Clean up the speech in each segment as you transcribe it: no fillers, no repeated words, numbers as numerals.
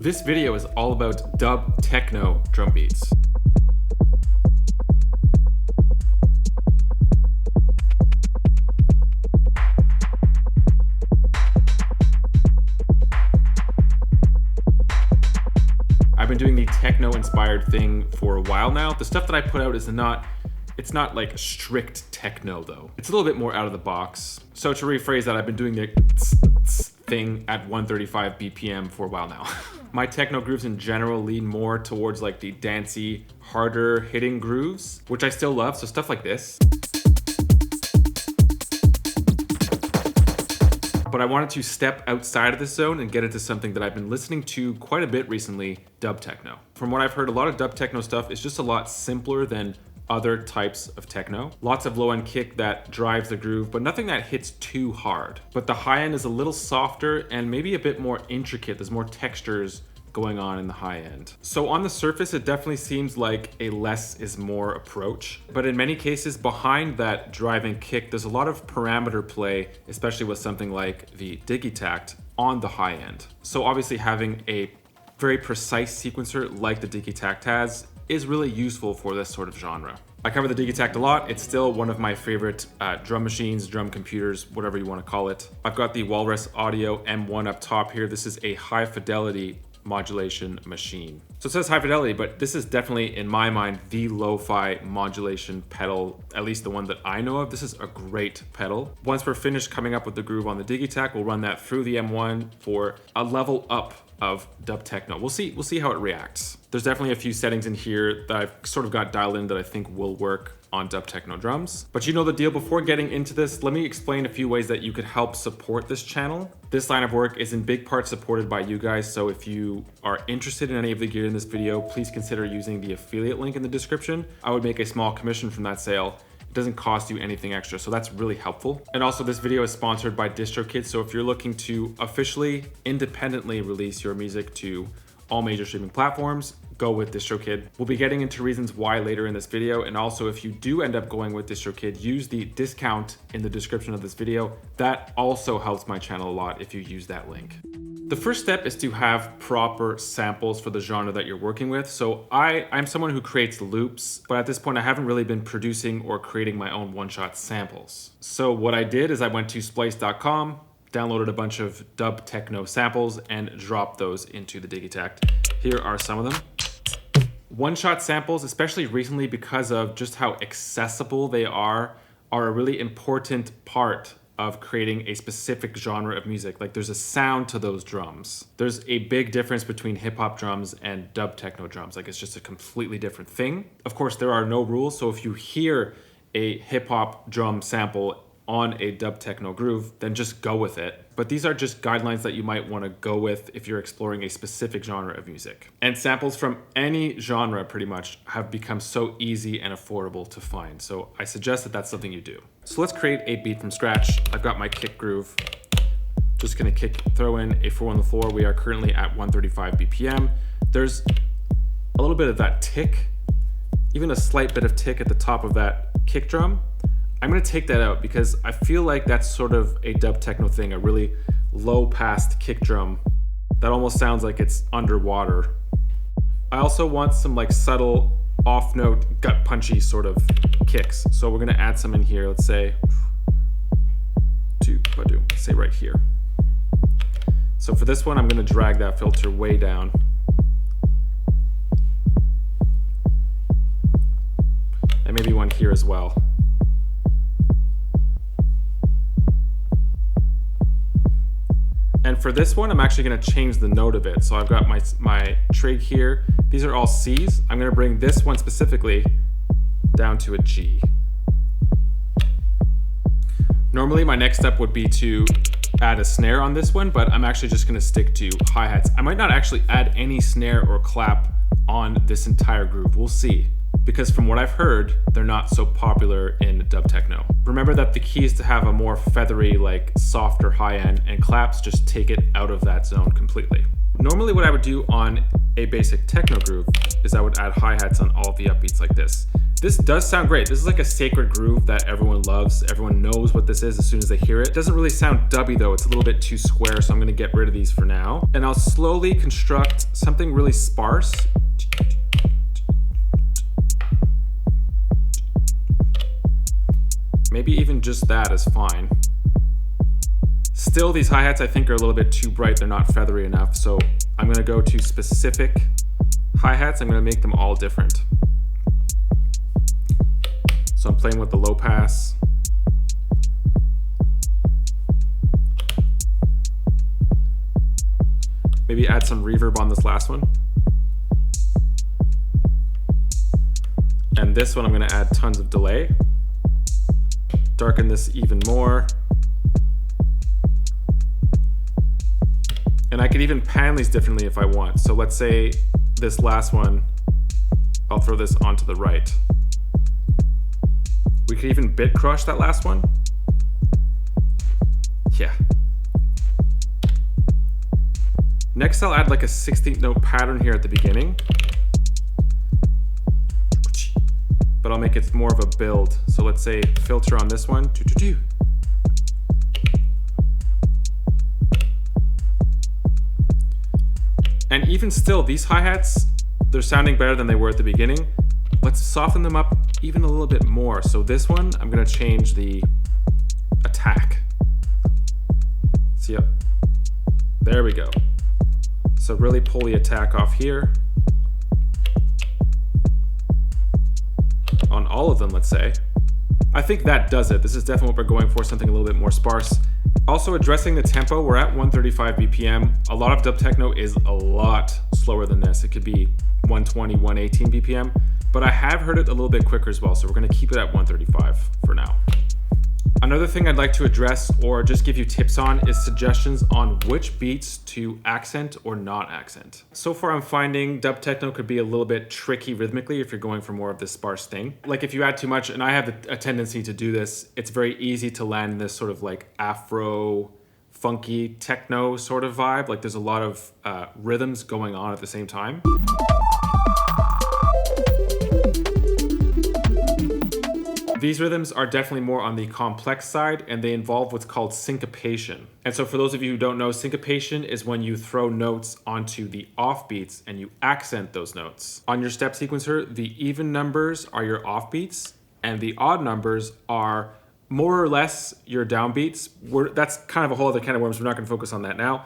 This video is all about dub techno drum beats. I've been doing the techno-inspired thing for a while now. The stuff that I put out is it's not like strict techno though. It's a little bit more out of the box. So to rephrase that, I've been doing the thing at 135 BPM for a while now. My techno grooves in general lean more towards like the dancey, harder hitting grooves, which I still love. So stuff like this. But I wanted to step outside of this zone and get into something that I've been listening to quite a bit recently, dub techno. From what I've heard, a lot of dub techno stuff is just a lot simpler than other types of techno. Lots of low-end kick that drives the groove, but nothing that hits too hard. But the high end is a little softer and maybe a bit more intricate. There's more textures going on in the high end. So on the surface, it definitely seems like a less is more approach. But in many cases, behind that driving kick, there's a lot of parameter play, especially with something like the Digitakt on the high end. So obviously having a very precise sequencer like the Digitakt has is really useful for this sort of genre. I cover the Digitakt a lot. It's still one of my favorite drum machines, drum computers, whatever you want to call it. I've got the Walrus Audio M1 up top here. This is a high fidelity modulation machine. So it says high fidelity, but this is definitely, in my mind, the lo-fi modulation pedal, at least the one that I know of. This is a great pedal. Once we're finished coming up with the groove on the Digitakt, we'll run that through the M1 for a level up of dub techno. We'll see how it reacts. There's definitely a few settings in here that I've sort of got dialed in that I think will work on dub techno drums. But you know the deal. Before getting into this, let me explain a few ways that you could help support this channel. This line of work is in big part supported by you guys, so if you are interested in any of the gear in this video, please consider using the affiliate link in the description. I would make a small commission from that sale. It doesn't cost you anything extra, so that's really helpful. And also this video is sponsored by DistroKid, so if you're looking to officially, independently release your music to all major streaming platforms, go with DistroKid. We'll be getting into reasons why later in this video, and also if you do end up going with DistroKid, use the discount in the description of this video. That also helps my channel a lot if you use that link. The first step is to have proper samples for the genre that you're working with. So I'm someone who creates loops, but at this point I haven't really been producing or creating my own one-shot samples. So what I did is I went to splice.com, downloaded a bunch of dub techno samples and dropped those into the Digitakt. Here are some of them. One-shot samples, especially recently because of just how accessible they are a really important part of creating a specific genre of music. Like there's a sound to those drums. There's a big difference between hip hop drums and dub techno drums. Like it's just a completely different thing. Of course, there are no rules. So if you hear a hip hop drum sample on a dub techno groove, then just go with it. But these are just guidelines that you might want to go with if you're exploring a specific genre of music. And samples from any genre pretty much have become so easy and affordable to find. So I suggest that that's something you do. So let's create a beat from scratch. I've got my kick groove. Just gonna throw in a 4 on the floor. We are currently at 135 BPM. There's a little bit of that tick, even a slight bit of tick at the top of that kick drum. I'm gonna take that out because I feel like that's sort of a dub techno thing, a really low passed kick drum that almost sounds like it's underwater. I also want some like subtle off note, gut punchy sort of kicks. So we're gonna add some in here. Let's say, say right here. So for this one, I'm gonna drag that filter way down. And maybe one here as well. And for this one, I'm actually gonna change the note a bit. So I've got my trig here. These are all C's. I'm gonna bring this one specifically down to a G. Normally my next step would be to add a snare on this one, but I'm actually just gonna stick to hi-hats. I might not actually add any snare or clap on this entire groove. We'll see. Because from what I've heard, they're not so popular in dub techno. Remember that the key is to have a more feathery, like softer high end, and claps just take it out of that zone completely. Normally what I would do on a basic techno groove is I would add hi-hats on all the upbeats like this. This does sound great. This is like a sacred groove that everyone loves. Everyone knows what this is as soon as they hear it. It doesn't really sound dubby though. It's a little bit too square, so I'm gonna get rid of these for now. And I'll slowly construct something really sparse. Maybe even just that is fine. Still, these hi-hats I think are a little bit too bright. They're not feathery enough. So I'm gonna go to specific hi-hats. I'm gonna make them all different. So I'm playing with the low pass. Maybe add some reverb on this last one. And this one I'm gonna add tons of delay. Darken this even more. And I could even pan these differently if I want. So let's say this last one, I'll throw this onto the right. We could even bit crush that last one. Yeah. Next, I'll add like a 16th note pattern here at the beginning. But I'll make it more of a build. So let's say filter on this one. And even still, these hi-hats, they're sounding better than they were at the beginning. Let's soften them up even a little bit more. So this one, I'm gonna change the attack. See, yep. There we go. So really pull the attack off here. On all of them, let's say. I think that does it. This is definitely what we're going for, something a little bit more sparse. Also addressing the tempo, we're at 135 BPM. A lot of dub techno is a lot slower than this. It could be 120, 118 BPM, but I have heard it a little bit quicker as well, so we're gonna keep it at 135 for now. Another thing I'd like to address or just give you tips on is suggestions on which beats to accent or not accent. So far I'm finding dub techno could be a little bit tricky rhythmically if you're going for more of this sparse thing. Like if you add too much, and I have a tendency to do this, it's very easy to land this sort of like Afro, funky techno sort of vibe. Like there's a lot of rhythms going on at the same time. These rhythms are definitely more on the complex side, and they involve what's called syncopation. And so for those of you who don't know, syncopation is when you throw notes onto the offbeats and you accent those notes. On your step sequencer, the even numbers are your offbeats, and the odd numbers are more or less your downbeats. That's kind of a whole other can of worms. We're not gonna focus on that now.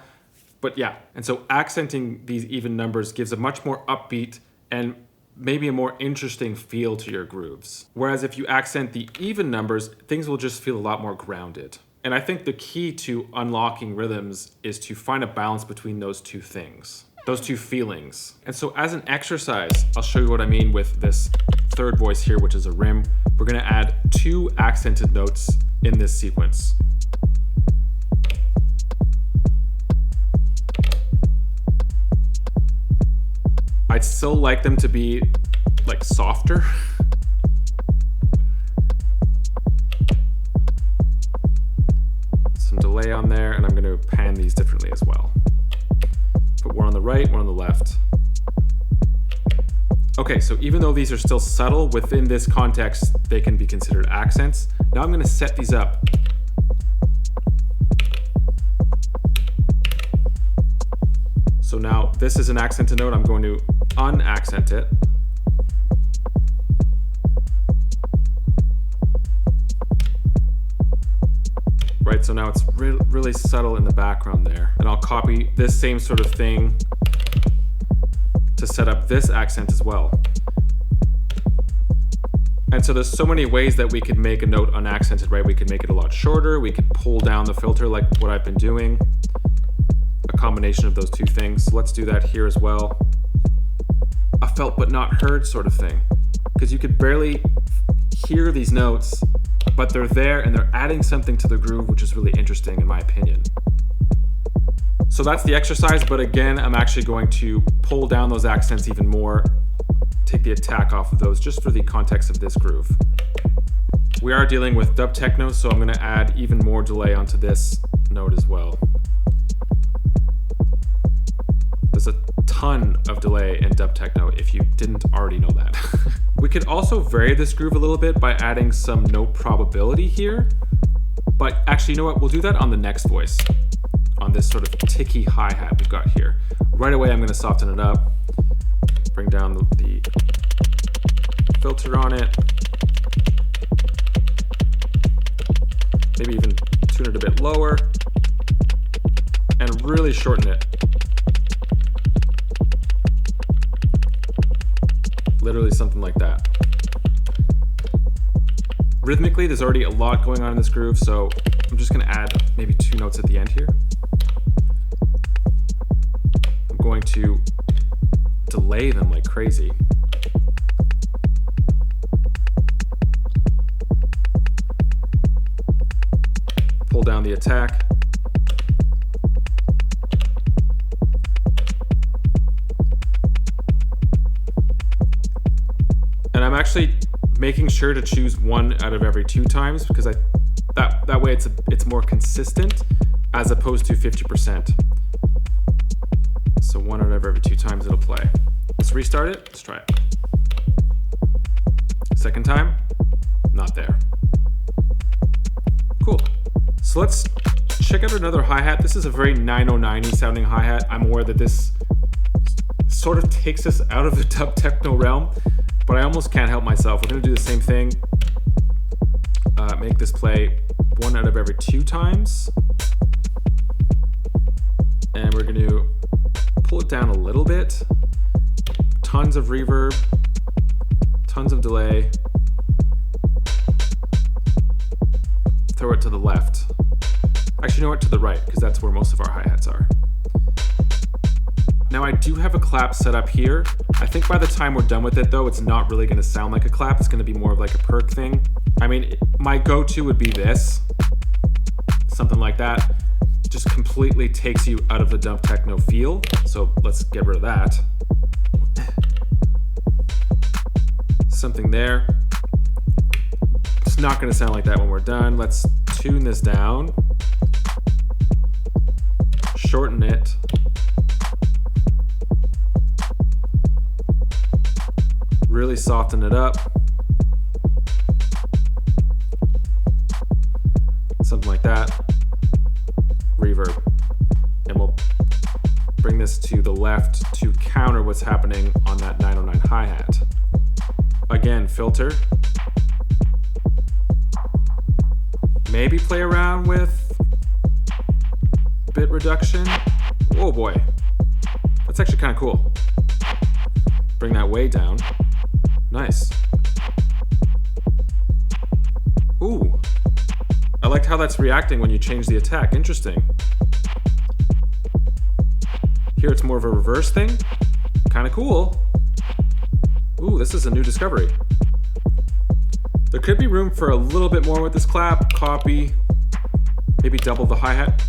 But yeah, and so accenting these even numbers gives a much more upbeat and maybe a more interesting feel to your grooves. Whereas if you accent the even numbers, things will just feel a lot more grounded. And I think the key to unlocking rhythms is to find a balance between those two things, those two feelings. And so as an exercise, I'll show you what I mean with this third voice here, which is a rim. We're gonna add 2 accented notes in this sequence. I'd still like them to be like softer. Some delay on there, and I'm going to pan these differently as well. Put one on the right, one on the left. Okay, so even though these are still subtle, within this context, they can be considered accents. Now I'm going to set these up. So now this is an accented note. I'm going to unaccent it. Right, so now it's really subtle in the background there. And I'll copy this same sort of thing to set up this accent as well. And so there's so many ways that we could make a note unaccented, right? We could make it a lot shorter. We could pull down the filter like what I've been doing. A combination of those two things. So let's do that here as well. A felt but not heard sort of thing. Because you could barely hear these notes, but they're there and they're adding something to the groove, which is really interesting in my opinion. So that's the exercise, but again, I'm actually going to pull down those accents even more, take the attack off of those just for the context of this groove. We are dealing with dub techno, so I'm gonna add even more delay onto this note as well. There's a ton of delay in dub techno if you didn't already know that. We could also vary this groove a little bit by adding some note probability here. But actually, you know what? We'll do that on the next voice, on this sort of ticky hi-hat we've got here. Right away, I'm going to soften it up, bring down the filter on it, maybe even tune it a bit lower, and really shorten it. Literally something like that. Rhythmically, there's already a lot going on in this groove, so I'm just going to add maybe 2 notes at the end here. I'm going to delay them like crazy. Pull down the attack. And I'm actually making sure to choose 1 out of every 2 times because that way it's more consistent as opposed to 50%. So 1 out of every 2 times it'll play. Let's restart it. Let's try it. Second time, not there. Cool. So let's check out another hi-hat. This is a very 909-y sounding hi-hat. I'm aware that this sort of takes us out of the dub techno realm, but I almost can't help myself. We're gonna do the same thing. Make this play 1 out of every 2 times. And we're gonna pull it down a little bit. Tons of reverb, tons of delay. Throw it to the left. Actually, you know what? To the right, because that's where most of our hi-hats are. Now I do have a clap set up here. I think by the time we're done with it though, it's not really gonna sound like a clap. It's gonna be more of like a perk thing. I mean, my go-to would be this. Something like that. Just completely takes you out of the dub techno feel. So let's get rid of that. Something there. It's not gonna sound like that when we're done. Let's tune this down. Shorten it. Really soften it up. Something like that. Reverb. And we'll bring this to the left to counter what's happening on that 909 hi-hat. Again, filter. Maybe play around with bit reduction. Oh boy. That's actually kind of cool. Bring that way down. Nice. Ooh. I liked how that's reacting when you change the attack. Interesting. Here it's more of a reverse thing. Kind of cool. Ooh, this is a new discovery. There could be room for a little bit more with this clap. Copy. Maybe double the hi-hat.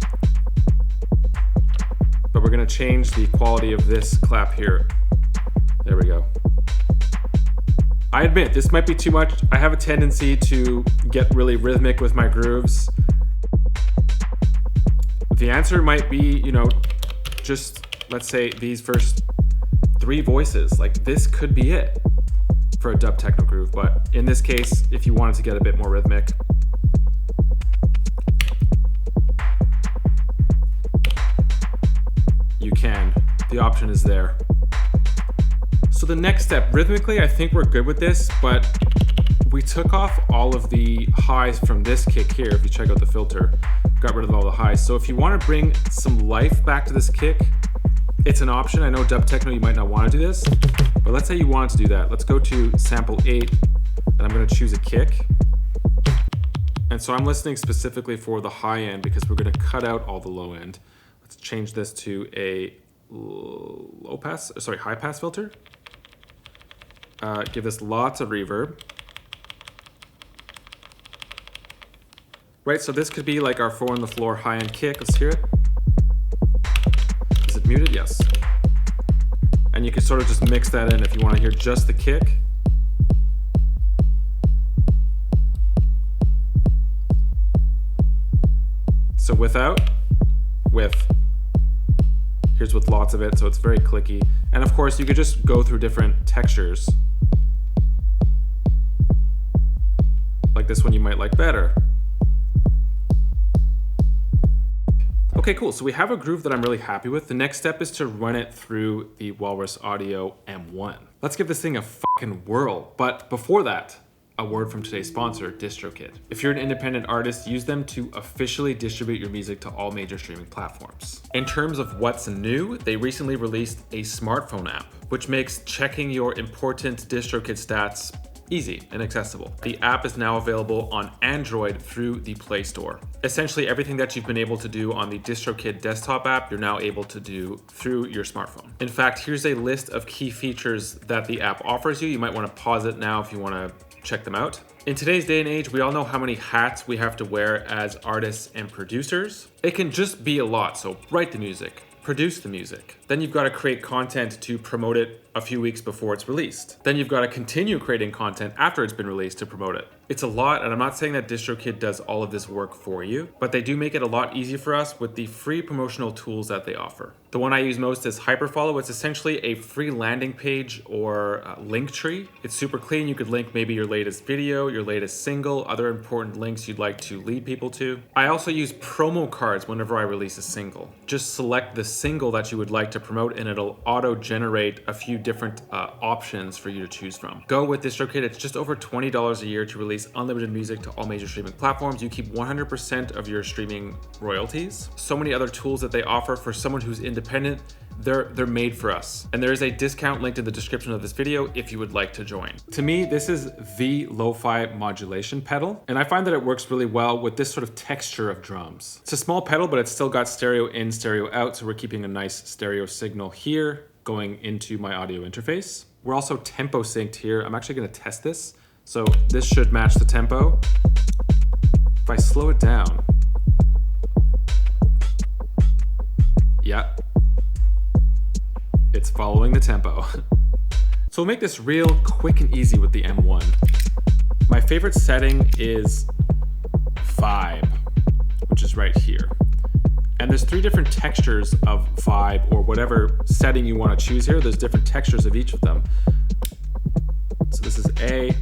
But we're gonna change the quality of this clap here. There we go. I admit, this might be too much. I have a tendency to get really rhythmic with my grooves. The answer might be, you know, just, let's say, these first 3 voices. Like, this could be it for a dub techno groove. But in this case, if you wanted to get a bit more rhythmic, you can. The option is there. So the next step, rhythmically, I think we're good with this, but we took off all of the highs from this kick here. If you check out the filter, got rid of all the highs. So if you want to bring some life back to this kick, it's an option. I know dub techno, you might not want to do this, but let's say you wanted to do that. Let's go to sample 8, and I'm going to choose a kick. And so I'm listening specifically for the high end because we're going to cut out all the low end. Let's change this to a high pass filter. Give this lots of reverb. Right, so this could be like our 4 on the floor high-end kick. Let's hear it. Is it muted? Yes. And you can sort of just mix that in if you want to hear just the kick. So without, with. Here's with lots of it, so it's very clicky. And of course, you could just go through different textures. Like this one you might like better. Okay, cool. So we have a groove that I'm really happy with. The next step is to run it through the Walrus Audio M1. Let's give this thing a fucking whirl. But before that, a word from today's sponsor, DistroKid. If you're an independent artist, use them to officially distribute your music to all major streaming platforms. In terms of what's new, they recently released a smartphone app, which makes checking your important DistroKid stats easy and accessible. The app is now available on Android through the Play Store. Essentially everything that you've been able to do on the DistroKid desktop app, you're now able to do through your smartphone. In fact, here's a list of key features that the app offers you. You might want to pause it now if you want to check them out. In today's day and age, we all know how many hats we have to wear as artists and producers. It can just be a lot, so write the music, produce the music. Then you've got to create content to promote it a few weeks before it's released. Then you've got to continue creating content after it's been released to promote it. It's a lot, and I'm not saying that DistroKid does all of this work for you, but they do make it a lot easier for us with the free promotional tools that they offer. The one I use most is Hyperfollow. It's essentially a free landing page or link tree. It's super clean. You could link maybe your latest video, your latest single, other important links you'd like to lead people to. I also use promo cards whenever I release a single. Just select the single that you would like to promote and it'll auto-generate a few different options for you to choose from. Go with DistroKid. It's just over $20 a year to release unlimited music to all major streaming platforms. You keep 100% of your streaming royalties. So many other tools that they offer for someone who's independent. They're made for us. And there is a discount linked in the description of this video if you would like to join. To me, this is the lo-fi modulation pedal. And I find that it works really well with this sort of texture of drums. It's a small pedal, but it's still got stereo in, stereo out. So we're keeping a nice stereo signal here going into my audio interface. We're also tempo synced here. I'm actually gonna test this. So this should match the tempo. If I slow it down, yeah, it's following the tempo. So we'll make this real quick and easy with the M1. My favorite setting is vibe, which is right here. And there's 3 different textures of vibe or whatever setting you want to choose here. There's different textures of each of them. So this is A.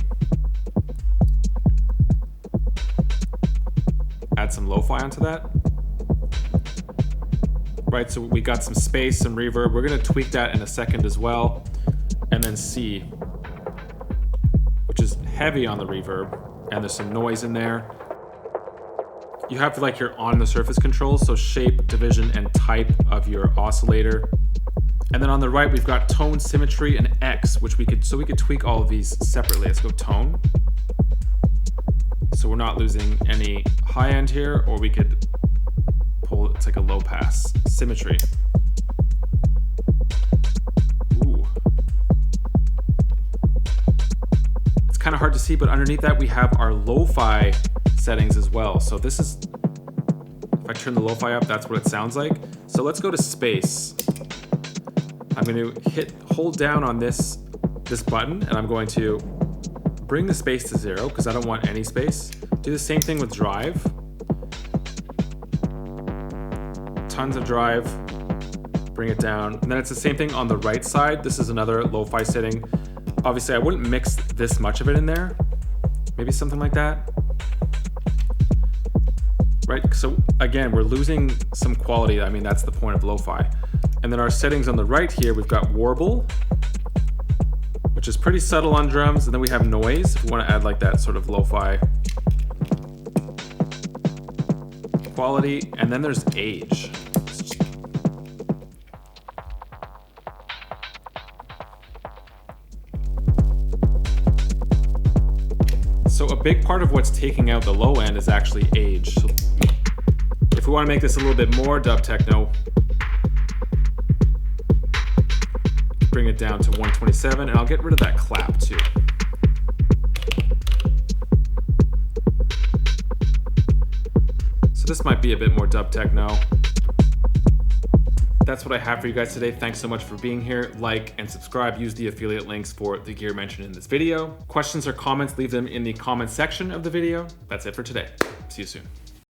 Add some lo-fi onto that. Right, so we got some space, some reverb. We're gonna tweak that in a second as well. And then C, which is heavy on the reverb, and there's some noise in there. You have like your on the surface controls, so shape, division, and type of your oscillator. And then on the right, we've got tone, symmetry, and X, which we could tweak all of these separately. Let's go tone. So we're not losing any high end here, or we could pull, it's like a low pass. Symmetry. Ooh. It's kind of hard to see, but underneath that we have our lo-fi settings as well. So this is, if I turn the lo-fi up, that's what it sounds like. So let's go to space. I'm going to hold down on this button, and I'm going to bring the space to 0 because I don't want any space. Do the same thing with drive. Tons of drive, bring it down. And then it's the same thing on the right side. This is another lo-fi setting. Obviously I wouldn't mix this much of it in there. Maybe something like that. Right, so again, we're losing some quality. I mean, that's the point of lo-fi. And then our settings on the right here, we've got warble, which is pretty subtle on drums. And then we have noise, if we want to add like that sort of lo-fi quality. And then there's age. So a big part of what's taking out the low end is actually age. So if we want to make this a little bit more dub techno, bring it down to 127, and I'll get rid of that clap too. So this might be a bit more dub techno. That's what I have for you guys today. Thanks so much for being here. Like and subscribe. Use the affiliate links for the gear mentioned in this video. Questions or comments, leave them in the comment section of the video. That's it for today. See you soon.